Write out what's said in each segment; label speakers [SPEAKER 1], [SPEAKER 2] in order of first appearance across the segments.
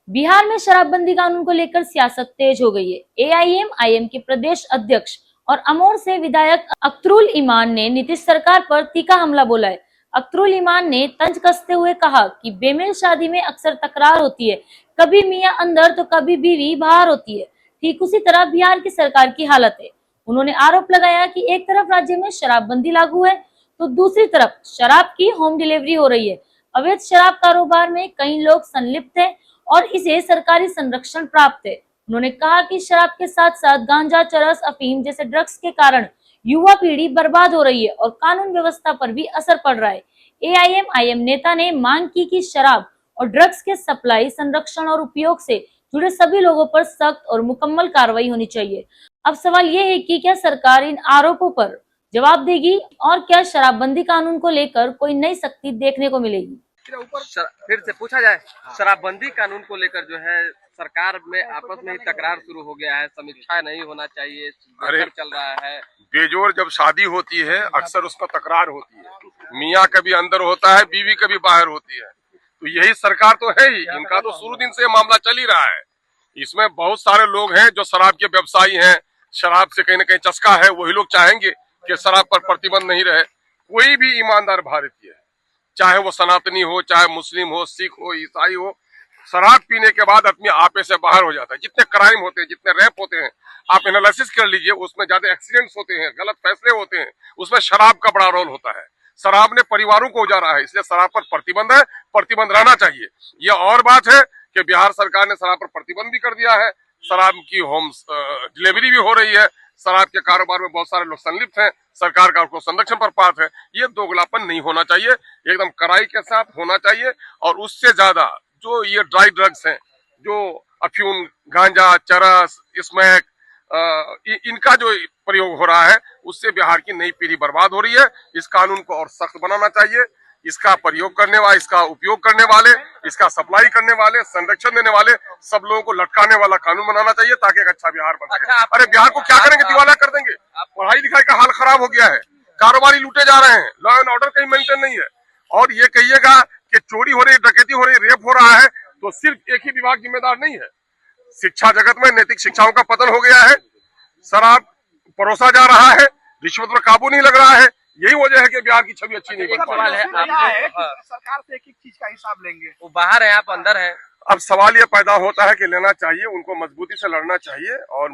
[SPEAKER 1] बिहार में शराबबंदी कानून को लेकर सियासत तेज हो गई है। एआईएमआईएम के प्रदेश अध्यक्ष और अमोर से विधायक अख्तरुल इमान ने नीतीश सरकार पर तीखा हमला बोला है। अख्तरुल इमान ने तंज कसते हुए कहा कि बेमेल शादी में अक्सर तकरार होती है, कभी मियां अंदर तो कभी बीवी बाहर होती है। ठीक उसी तरह बिहार की सरकार की हालत है। उन्होंने आरोप लगाया कि एक तरफ राज्य में शराबबंदी लागू है तो दूसरी तरफ शराब की होम डिलीवरी हो रही है। अवैध शराब कारोबार में कई लोग संलिप्त हैं और इसे सरकारी संरक्षण प्राप्त है। उन्होंने कहा कि शराब के साथ साथ गांजा, चरस, अफीम जैसे ड्रग्स के कारण युवा पीढ़ी बर्बाद हो रही है और कानून व्यवस्था पर भी असर पड़ रहा है। एआईएमआईएम नेता ने मांग की कि शराब और ड्रग्स के सप्लाई, संरक्षण और उपयोग से जुड़े सभी लोगों पर सख्त और मुकम्मल कार्रवाई होनी चाहिए। अब सवाल ये है कि क्या सरकार इन आरोपों पर जवाब देगी और क्या शराबबंदी कानून को लेकर कोई नई सख्ती देखने को मिलेगी?
[SPEAKER 2] फिर से पूछा जाए, शराबबंदी कानून को लेकर जो है सरकार में आपस में ही तकरार शुरू हो गया है। समीक्षा नहीं होना चाहिए, चल रहा है।
[SPEAKER 3] बेजोर जब शादी होती है अक्सर उसमें तकरार होती है। मियाँ कभी अंदर होता है, बीवी कभी बाहर होती है। तो यही सरकार तो है ही, इनका तो शुरू दिन से मामला चल ही रहा है। इसमें बहुत सारे लोग हैं जो शराब के व्यवसायी हैं, शराब से कहीं न कहीं चस्का है। वही लोग चाहेंगे कि शराब पर प्रतिबंध नहीं रहे। कोई भी ईमानदार भारतीय है, चाहे वो सनातनी हो, चाहे मुस्लिम हो, सिख हो, ईसाई हो, शराब पीने के बाद आदमी आपे से बाहर हो जाता है। जितने क्राइम होते हैं, जितने रेप होते हैं, आप एनालिसिस कर लीजिए, उसमें ज्यादा एक्सीडेंट्स होते हैं, गलत फैसले होते हैं, उसमें शराब का बड़ा रोल होता है। शराब ने परिवारों को उजाड़ा है, इसलिए शराब पर प्रतिबंध है, प्रतिबंध रहना चाहिए। ये और बात है कि बिहार सरकार ने शराब पर प्रतिबंध भी कर दिया है। शराब की होम डिलीवरी भी हो रही है। शराब के कारोबार में बहुत सारे लोग संलिप्त हैं। सरकार का उसको संरक्षण पर पास है। ये दोगलापन नहीं होना चाहिए, एकदम कड़ाई के साथ होना चाहिए। और उससे ज्यादा जो ये ड्राई ड्रग्स हैं, जो अफ्यूम, गांजा, चरस, स्मैक, इनका जो प्रयोग हो रहा है, उससे बिहार की नई पीढ़ी बर्बाद हो रही है। इस कानून को और सख्त बनाना चाहिए। इसका प्रयोग करने वाले, इसका उपयोग करने वाले, इसका सप्लाई करने वाले, संरक्षण देने वाले सब लोगों को लटकाने वाला कानून बनाना चाहिए, ताकि एक अच्छा बिहार बन सके। अरे बिहार को क्या करेंगे? दिवाला कर देंगे। पढ़ाई लिखाई का हाल खराब हो गया है, कारोबारी लूटे जा रहे हैं, लॉ एंड ऑर्डर कहीं मेंटेन नहीं है। और ये कहिएगा कि चोरी हो रही, डकैती हो रही, रेप हो रहा है, तो सिर्फ एक ही विभाग जिम्मेदार नहीं है। शिक्षा जगत में नैतिक शिक्षाओं का पतन हो गया है, शराब परोसा जा रहा है, रिश्वत पर काबू नहीं लग रहा है। यही वजह है कि बिहार की छवि अच्छी नहीं बन पा रही है।
[SPEAKER 4] सरकार से एक एक चीज का हिसाब लेंगे,
[SPEAKER 2] वो बाहर है, आप अंदर है।
[SPEAKER 3] अब सवाल ये पैदा होता है कि लेना चाहिए, उनको मजबूती से लड़ना चाहिए और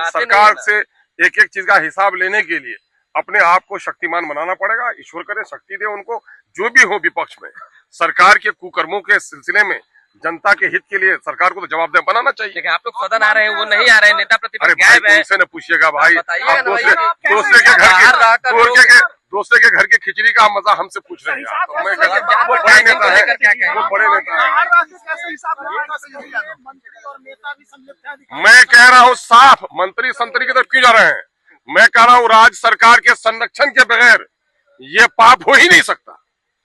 [SPEAKER 3] सरकार से एक एक चीज का हिसाब लेने के लिए अपने आप को शक्तिमान बनाना पड़ेगा। ईश्वर करे शक्ति दे उनको, जो भी हो विपक्ष में। सरकार के कुकर्मों के सिलसिले में जनता के हित के लिए सरकार को तो जवाबदेह बनाना चाहिए।
[SPEAKER 2] लेकिन आप लोग सदन आ रहे हैं, वो नहीं आ रहे हैं, नेता प्रतिपक्ष गायब है।
[SPEAKER 3] उनसे न पूछिएगा भाई, आप दूसरे के घर के खिचड़ी का मजा हमसे पूछ रहे हैं। वो बड़े नेता है, वो बड़े नेता है। मैं कह रहा हूँ साफ, मंत्री संतरी की तरफ क्यों जा रहे हैं? मैं कह रहा हूँ राज्य सरकार के संरक्षण के बगैर ये पाप हो ही नहीं सकता।